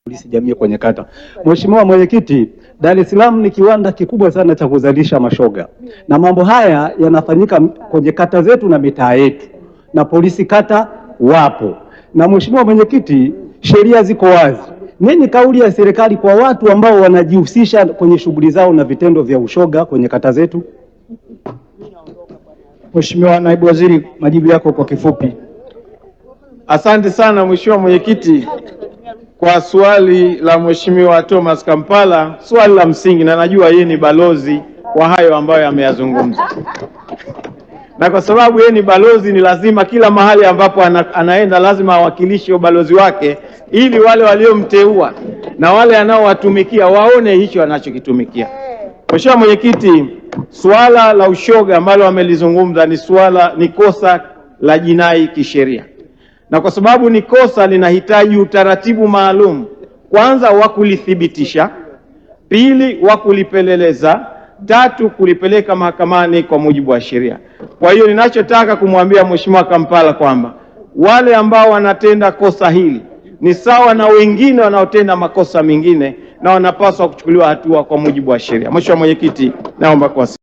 polisi jamii kwenye kata. Mheshimiwa Mwenyekiti, Dar es Salaam ni kiwanda kikubwa sana cha kuzalisha mashoga, na mambo haya yanafanyika kwenye kata zetu na mitaa yetu, na polisi kata wapo. Na Mheshimiwa Mwenyekiti, sheria ziko wazi. Nini kauli ya serikali kwa watu ambao wanajihusisha kwenye shughuli zao na vitendo vya ushoga kwenye kata zetu? Mheshimiwa Naibu Waziri, majibu yako kwa kifupi. Asante sana Mheshimiwa Mwenyekiti kwa swali la Mheshimiwa Thomas Kampala, swali la msingi, na najua yeye ni balozi wa hayo ambayo ameyazungumza. Na kwa sababu yeye ni balozi, ni lazima kila mahali ambapo anaenda lazima awakilishe ubalozi wake, ili wale waliomteua na wale anaowatumikia waone hicho anachokitumikia. Mheshimiwa Mwenyekiti, swala la ushoga ambalo amelizungumza ni kosa la jinai kisheria. Na kwa sababu ni kosa, linahitaji utaratibu maalum, kwanza wa kulithibitisha, pili wa kulipeleleza, tatu kulipeleka mahakamani kwa mujibu wa sheria. Kwa hiyo ninachotaka kumwambia Mheshimiwa Kampala kwamba wale ambao wanatenda kosa hili ni sawa na wengine wanaotenda makosa mengine, na wanapaswa kuchukuliwa hatua kwa mujibu wa sheria. Mheshimiwa Mwenyekiti, naomba kuwasilisha.